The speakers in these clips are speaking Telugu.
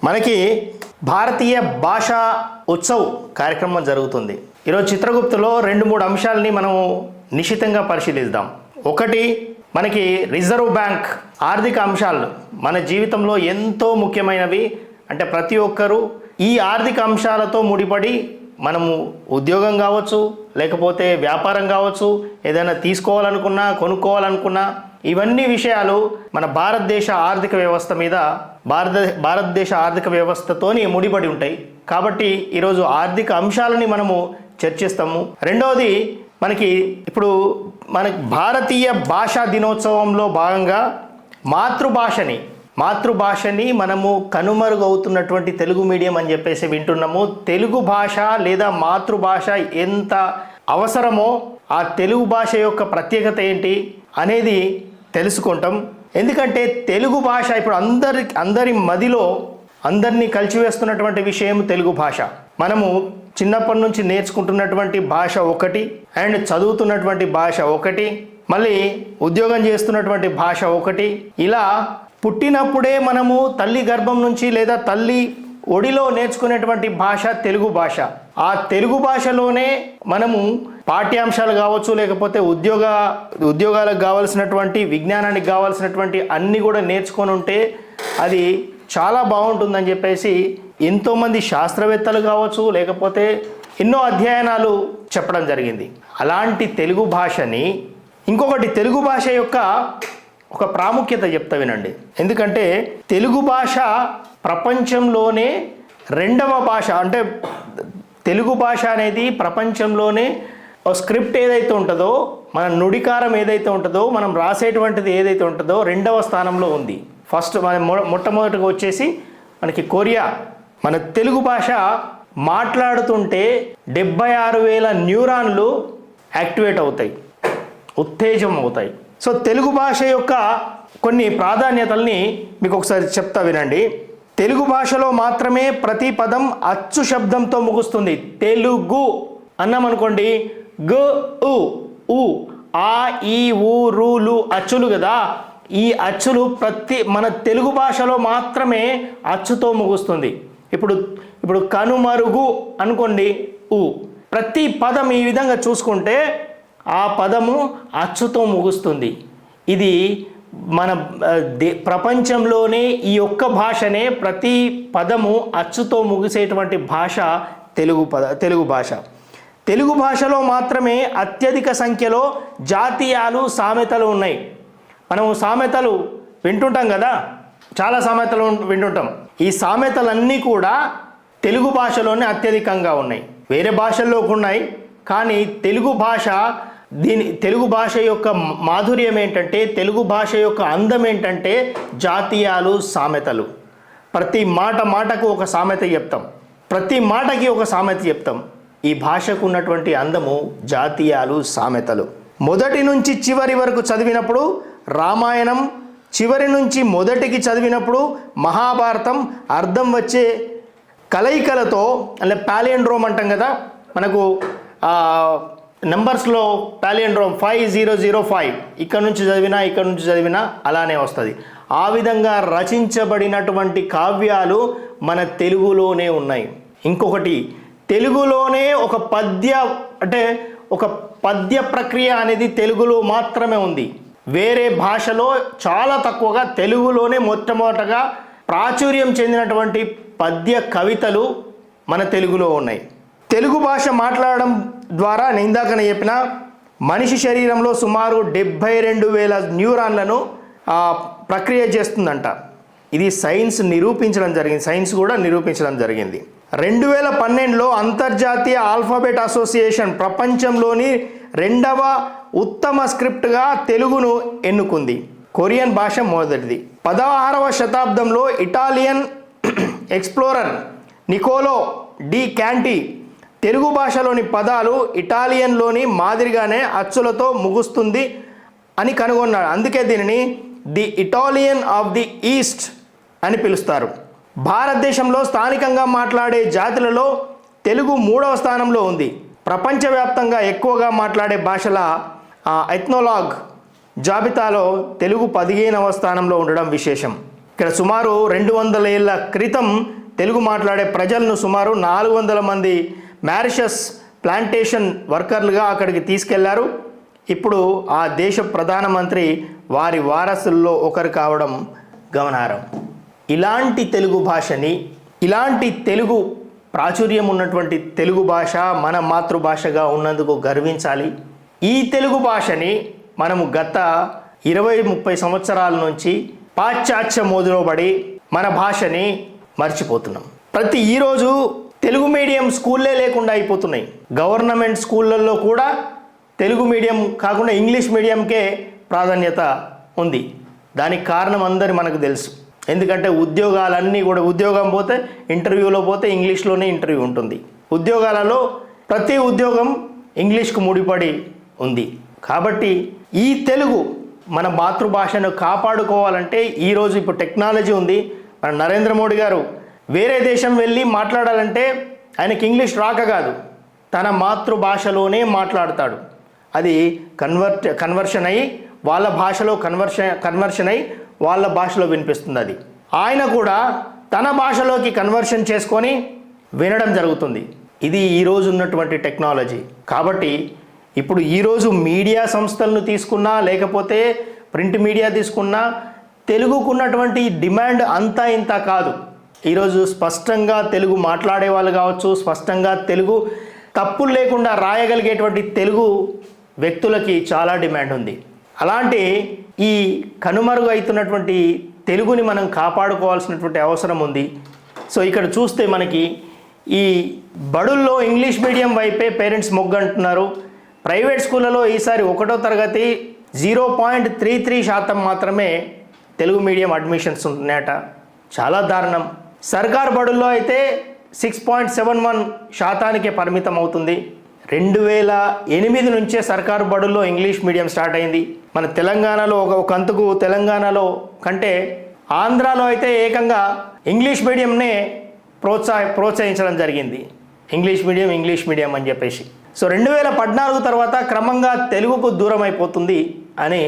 మనకి భారతీయ భాషా ఉత్సవ్ కార్యక్రమం జరుగుతుంది. ఈరోజు చిత్రగుప్తులో 2-3 అంశాలని మనం నిశితంగా పరిశీలిద్దాం. ఒకటి, మనకి రిజర్వ్ బ్యాంక్ ఆర్థిక అంశాలు మన జీవితంలో ఎంతో ముఖ్యమైనవి. అంటే ప్రతి ఒక్కరూ ఈ ఆర్థిక అంశాలతో ముడిపడి మనము ఉద్యోగం కావచ్చు, లేకపోతే వ్యాపారం కావచ్చు, ఏదైనా తీసుకోవాలనుకున్నా, కొనుక్కోవాలనుకున్నా, ఇవన్నీ విషయాలు మన భారతదేశ ఆర్థిక వ్యవస్థ మీద భారతదేశ ఆర్థిక వ్యవస్థతోని ముడిపడి ఉంటాయి. కాబట్టి ఈరోజు ఆర్థిక అంశాలని మనము చర్చిస్తాము. రెండవది, మనకి ఇప్పుడు భారతీయ భాషా దినోత్సవంలో భాగంగా మాతృభాషని మనము కనుమరుగవుతున్నటువంటి తెలుగు మీడియం అని చెప్పేసి వింటున్నాము. తెలుగు భాష లేదా మాతృభాష ఎంత అవసరమో, ఆ తెలుగు భాష యొక్క ప్రత్యేకత ఏంటి అనేది తెలుసుకుంటాం. ఎందుకంటే తెలుగు భాష ఇప్పుడు అందరి మదిలో అందరినీ కలిసివేస్తున్నటువంటి విషయం తెలుగు భాష. మనము చిన్నప్పటి నుంచి నేర్చుకుంటున్నటువంటి భాష ఒకటి, అండ్ చదువుతున్నటువంటి భాష ఒకటి, మళ్ళీ ఉద్యోగం చేస్తున్నటువంటి భాష ఒకటి. ఇలా పుట్టినప్పుడే మనము తల్లి గర్భం నుంచి లేదా తల్లి ఒడిలో నేర్చుకునేటువంటి భాష తెలుగు భాష. ఆ తెలుగు భాషలోనే మనము పాఠ్యాంశాలు కావచ్చు, లేకపోతే ఉద్యోగాలకు కావాల్సినటువంటి, విజ్ఞానానికి కావాల్సినటువంటి అన్నీ కూడా నేర్చుకొని ఉంటే అది చాలా బాగుంటుందని చెప్పేసి ఎంతోమంది శాస్త్రవేత్తలు కావచ్చు, లేకపోతే ఎన్నో అధ్యయనాలు చెప్పడం జరిగింది. అలాంటి తెలుగు భాషని ఇంకొకటి, తెలుగు భాష యొక్క ఒక ప్రాముఖ్యత చెప్తా వినండి. ఎందుకంటే తెలుగు భాష ప్రపంచంలోనే 2వ భాష. అంటే తెలుగు భాష అనేది ప్రపంచంలోనే స్క్రిప్ట్ ఏదైతే ఉంటుందో, మన నుడికారం ఏదైతే ఉంటుందో, మనం రాసేటువంటిది ఏదైతే ఉంటుందో 2వ స్థానంలో ఉంది. ఫస్ట్ మొట్టమొదటిగా వచ్చేసి మనకి కొరియా. మన తెలుగు భాష మాట్లాడుతుంటే 76,000 న్యూరాన్లు యాక్టివేట్ అవుతాయి, ఉత్తేజం అవుతాయి. సో తెలుగు భాష యొక్క కొన్ని ప్రాధాన్యతల్ని మీకు ఒకసారి చెప్తా వినండి. తెలుగు భాషలో మాత్రమే ప్రతి పదం అచ్చు శబ్దంతో ముగుస్తుంది. తెలుగు అన్నామనుకోండి, గు ఉ ఆ ఈ ఊ రూలు అచ్చులు కదా, ఈ అచ్చులు మన తెలుగు భాషలో మాత్రమే అచ్చుతో ముగుస్తుంది. ఇప్పుడు కనుమరుగు అనుకోండి, ఊ. ప్రతి పదం ఈ విధంగా చూసుకుంటే ఆ పదము అచ్చుతో ముగుస్తుంది. ఇది మన ప్రపంచంలోనే ఈ ఒక్క భాషనే ప్రతి పదము అచ్చుతో ముగిసేటువంటి భాష తెలుగు భాష. తెలుగు భాషలో మాత్రమే అత్యధిక సంఖ్యలో జాతీయాలు, సామెతలు ఉన్నాయి. మనము సామెతలు వింటుంటాం కదా, చాలా సామెతలు వింటుంటాం. ఈ సామెతలన్నీ కూడా తెలుగు భాషలోనే అత్యధికంగా ఉన్నాయి. వేరే భాషల్లోకి ఉన్నాయి, కానీ తెలుగు భాష యొక్క మాధుర్యం ఏంటంటే, తెలుగు భాష యొక్క అందం ఏంటంటే జాతీయాలు, సామెతలు. ప్రతి మాటకు ఒక సామెత చెప్తాం, ప్రతి మాటకి ఒక సామెత చెప్తాం. ఈ భాషకు ఉన్నటువంటి అందము జాతీయాలు, సామెతలు. మొదటి నుంచి చివరి వరకు చదివినప్పుడు రామాయణం, చివరి నుంచి మొదటికి చదివినప్పుడు మహాభారతం అర్థం వచ్చే కలయికలతో, అంటే పాలియండ్రోమ్ అంటాం కదా, మనకు నెంబర్స్లో పాలియండ్రోమ్ 5005, ఇక్కడ నుంచి చదివినా అలానే వస్తుంది. ఆ విధంగా రచించబడినటువంటి కావ్యాలు మన తెలుగులోనే ఉన్నాయి. ఇంకొకటి, తెలుగులోనే ఒక పద్య ప్రక్రియ అనేది తెలుగులో మాత్రమే ఉంది. వేరే భాషలో చాలా తక్కువగా, తెలుగులోనే మొట్టమొదటగా ప్రాచుర్యం చెందినటువంటి పద్య కవితలు మన తెలుగులో ఉన్నాయి. తెలుగు భాష మాట్లాడడం ద్వారా ఇందాకనే చెప్పిన మనిషి శరీరంలో సుమారు 72,000 న్యూరాన్లను ప్రక్రియ చేస్తుందంట. ఇది సైన్స్ కూడా నిరూపించడం జరిగింది. 2012లో అంతర్జాతీయ ఆల్ఫాబెట్ అసోసియేషన్ ప్రపంచంలోని 2వ ఉత్తమ స్క్రిప్ట్గా తెలుగును ఎన్నుకుంది. కొరియన్ భాష మొదటిది. 16వ శతాబ్దంలో Italian explorer Niccolo de Conti Telugu భాషలోని పదాలు ఇటాలియన్లోని మాదిరిగానే అచ్చులతో ముగుస్తుంది అని కనుగొన్నాడు. అందుకే దీనిని the Italian of the east అని పిలుస్తారు. భారతదేశంలో స్థానికంగా మాట్లాడే జాతులలో తెలుగు 3వ స్థానంలో ఉంది. ప్రపంచవ్యాప్తంగా ఎక్కువగా మాట్లాడే భాషల ఎథ్నోలాగ్ జాబితాలో తెలుగు 15వ స్థానంలో ఉండడం విశేషం. ఇక్కడ సుమారు 200 ఏళ్ల క్రితం తెలుగు మాట్లాడే ప్రజలను సుమారు 400 మంది మారిషస్ ప్లాంటేషన్ వర్కర్లుగా అక్కడికి తీసుకెళ్లారు. ఇప్పుడు ఆ దేశ ప్రధానమంత్రి వారి వారసుల్లో ఒకరు కావడం గమనార్హం. ఇలాంటి తెలుగు భాషని, ఇలాంటి తెలుగు ప్రాచుర్యం ఉన్నటువంటి తెలుగు భాష మన మాతృభాషగా ఉన్నందుకు గర్వించాలి. ఈ తెలుగు భాషని మనము గత 20-30 సంవత్సరాల నుంచి పాశ్చాత్య మోదులో పడి మన భాషని మర్చిపోతున్నాం. ఈరోజు తెలుగు మీడియం స్కూల్లే లేకుండా అయిపోతున్నాయి. గవర్నమెంట్ స్కూళ్ళల్లో కూడా తెలుగు మీడియం కాకుండా ఇంగ్లీష్ మీడియంకే ప్రాధాన్యత ఉంది. దానికి కారణం అందరి మనకు తెలుసు. ఎందుకంటే ఉద్యోగాలన్నీ కూడా, ఉద్యోగం పోతే ఇంటర్వ్యూలో పోతే ఇంగ్లీష్లోనే ఇంటర్వ్యూ ఉంటుంది. ఉద్యోగాలలో ప్రతి ఉద్యోగం ఇంగ్లీష్కు ముడిపడి ఉంది. కాబట్టి ఈ తెలుగు మన మాతృభాషను కాపాడుకోవాలంటే ఈరోజు ఇప్పుడు టెక్నాలజీ ఉంది. మన నరేంద్ర మోడీ గారు వేరే దేశం వెళ్ళి మాట్లాడాలంటే ఆయనకి ఇంగ్లీష్ రాక కాదు, తన మాతృభాషలోనే మాట్లాడతాడు. అది కన్వర్షన్ అయ్యి వాళ్ళ భాషలో కన్వర్షన్ అయ్యి వాళ్ళ భాషలో వినిపిస్తుంది. అది ఆయన కూడా తన భాషలోకి కన్వర్షన్ చేసుకొని వినడం జరుగుతుంది. ఇది ఈరోజు ఉన్నటువంటి టెక్నాలజీ. కాబట్టి ఇప్పుడు ఈరోజు మీడియా సంస్థలను తీసుకున్నా లేకపోతే ప్రింట్ మీడియా తీసుకున్నా తెలుగుకున్నటువంటి డిమాండ్ అంతా ఇంత కాదు. ఈరోజు స్పష్టంగా తెలుగు మాట్లాడే వాళ్ళు కావచ్చు, స్పష్టంగా తెలుగు తప్పులు లేకుండా రాయగలిగేటువంటి తెలుగు వ్యక్తులకి చాలా డిమాండ్ ఉంది. అలాంటి ఈ కనుమరుగు అవుతున్నటువంటి తెలుగుని మనం కాపాడుకోవాల్సినటువంటి అవసరం ఉంది. సో ఇక్కడ చూస్తే మనకి ఈ బడుల్లో ఇంగ్లీష్ మీడియం వైపే పేరెంట్స్ మొగ్గంటున్నారు. ప్రైవేట్ స్కూళ్ళలో ఈసారి 1వ తరగతి 0.33% మాత్రమే తెలుగు మీడియం అడ్మిషన్స్ ఉంటున్నాయట. చాలా దారుణం. సర్కారు బడుల్లో అయితే 6.71% పరిమితం అవుతుంది. 2008 నుంచే సర్కారు బడుల్లో ఇంగ్లీష్ మీడియం స్టార్ట్ అయింది. మన తెలంగాణలో ఒక అంతకు తెలంగాణలో కంటే ఆంధ్రాలో అయితే ఏకంగా ఇంగ్లీష్ మీడియంనే ప్రోత్సహించడం జరిగింది. ఇంగ్లీష్ మీడియం అని చెప్పేసి. సో 2014 తర్వాత క్రమంగా తెలుగుకు దూరం అయిపోతుంది అని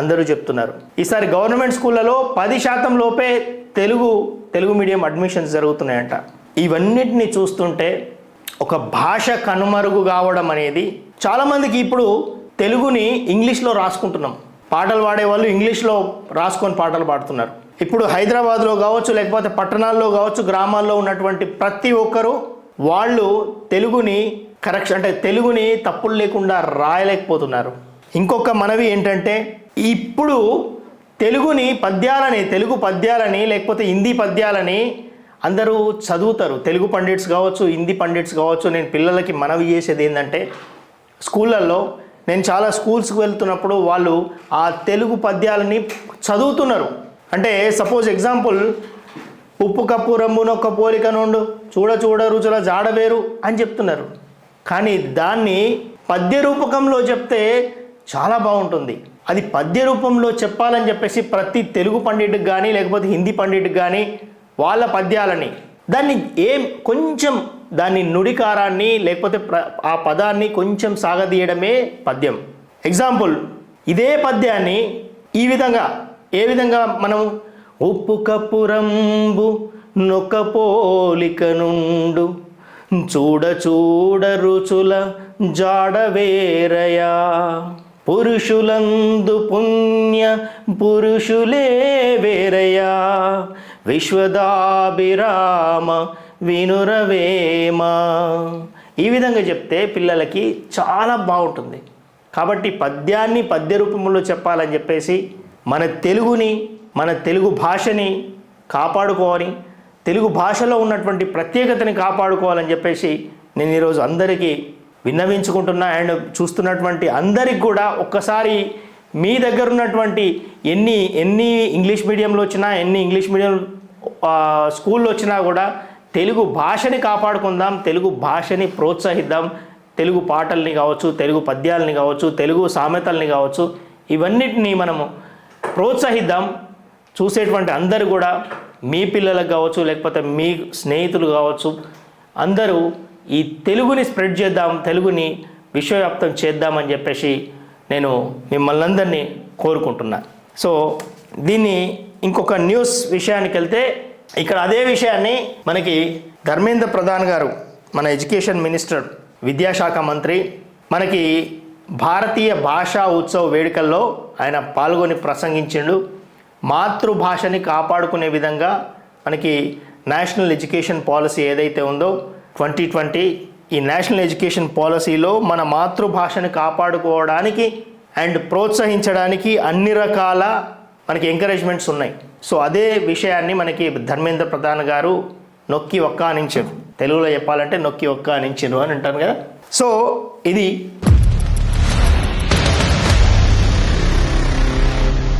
అందరూ చెప్తున్నారు. ఈసారి గవర్నమెంట్ స్కూళ్ళలో 10% లోపే తెలుగు మీడియం అడ్మిషన్స్ జరుగుతున్నాయంట. ఇవన్నిటిని చూస్తుంటే ఒక భాష కనుమరుగు కావడం అనేది చాలామందికి. ఇప్పుడు తెలుగుని ఇంగ్లీష్లో రాసుకుంటున్నాం. పాటలు పాడేవాళ్ళు ఇంగ్లీష్లో రాసుకొని పాటలు పాడుతున్నారు. ఇప్పుడు హైదరాబాద్లో కావచ్చు, లేకపోతే పట్టణాల్లో కావచ్చు, గ్రామాల్లో ఉన్నటువంటి ప్రతి ఒక్కరూ వాళ్ళు తెలుగుని తెలుగుని తప్పులు లేకుండా రాయలేకపోతున్నారు. ఇంకొక మనవి ఏంటంటే, ఇప్పుడు తెలుగు పద్యాలని లేకపోతే హిందీ పద్యాలని అందరూ చదువుతారు. తెలుగు పండిట్స్ కావచ్చు, హిందీ పండిట్స్ కావచ్చు. నేను పిల్లలకి మనవి చేసేది ఏంటంటే, స్కూళ్ళల్లో నేను చాలా స్కూల్స్కి వెళ్తున్నప్పుడు వాళ్ళు ఆ తెలుగు పద్యాలని చదువుతున్నారు. అంటే సపోజ్ ఎగ్జాంపుల్, ఉప్పు కప్పు రంబునొక్క పోలిక నుండు చూడ రుచుల జాడవేరు అని చెప్తున్నారు. కానీ దాన్ని పద్య రూపకంలో చెప్తే చాలా బాగుంటుంది. అది పద్య రూపంలో చెప్పాలని చెప్పేసి ప్రతి తెలుగు పండిట్కి కానీ లేకపోతే హిందీ పండిట్కి కానీ వాళ్ళ పద్యాలని కొంచెం దాన్ని నుడికారాన్ని లేకపోతే ఆ పదాన్ని కొంచెం సాగదీయడమే పద్యం. ఎగ్జాంపుల్, ఇదే పద్యాన్ని ఏ విధంగా మనం ఉప్పు కప్పు రంబు నొక్క పోలిక నుండు చూడ రుచుల జాడవేరయా పురుషులందు పుణ్య పురుషులే వేరయా విశ్వదాభిరామ వినురవేమ. ఈ విధంగా చెప్తే పిల్లలకి చాలా బాగుంటుంది. కాబట్టి పద్యాన్ని పద్య రూపంలో చెప్పాలని చెప్పేసి మన తెలుగు భాషని కాపాడుకోవాలి, తెలుగు భాషలో ఉన్నటువంటి ప్రత్యేకతని కాపాడుకోవాలని చెప్పేసి నేను ఈరోజు అందరికీ విన్నవించుకుంటున్నా. అండ్ చూస్తున్నటువంటి అందరికి కూడా ఒక్కసారి మీ దగ్గర ఉన్నటువంటి ఎన్ని ఇంగ్లీష్ మీడియంలో వచ్చినా, ఎన్ని ఇంగ్లీష్ మీడియం స్కూల్లో వచ్చినా కూడా తెలుగు భాషని కాపాడుకుందాం, తెలుగు భాషని ప్రోత్సహిద్దాం. తెలుగు పాటల్ని కావచ్చు, తెలుగు పద్యాలని కావచ్చు, తెలుగు సామెతల్ని కావచ్చు, ఇవన్నిటిని మనము ప్రోత్సహిద్దాం. చూసేటువంటి అందరూ కూడా మీ పిల్లలకు కావచ్చు, లేకపోతే మీ స్నేహితులు కావచ్చు, అందరూ ఈ తెలుగుని స్ప్రెడ్ చేద్దాం, తెలుగుని విశ్వవ్యాప్తం చేద్దామని చెప్పేసి నేను మిమ్మల్ని అందరినీ కోరుకుంటున్నాను. సో దీన్ని ఇంకొక న్యూస్ విషయానికి వెళ్తే ఇక్కడ అదే విషయాన్ని మనకి ధర్మేంద్ర ప్రధాన్ గారు, మన ఎడ్యుకేషన్ మినిస్టర్, విద్యాశాఖ మంత్రి, మనకి భారతీయ భాషా ఉత్సవ వేడుకల్లో ఆయన పాల్గొని ప్రసంగించిండు. మాతృభాషని కాపాడుకునే విధంగా మనకి నేషనల్ ఎడ్యుకేషన్ పాలసీ ఏదైతే ఉందో 2020, ఈ నేషనల్ ఎడ్యుకేషన్ పాలసీలో మన మాతృభాషని కాపాడుకోవడానికి అండ్ ప్రోత్సహించడానికి అన్ని రకాల మనకి ఎంకరేజ్మెంట్స్ ఉన్నాయి. సో అదే విషయాన్ని మనకి ధర్మేంద్ర ప్రధాన్ గారు నొక్కి ఒక్కానించారు. తెలుగులో చెప్పాలంటే నొక్కి ఒక్కానించారు అని అంటాను కదా. సో ఇది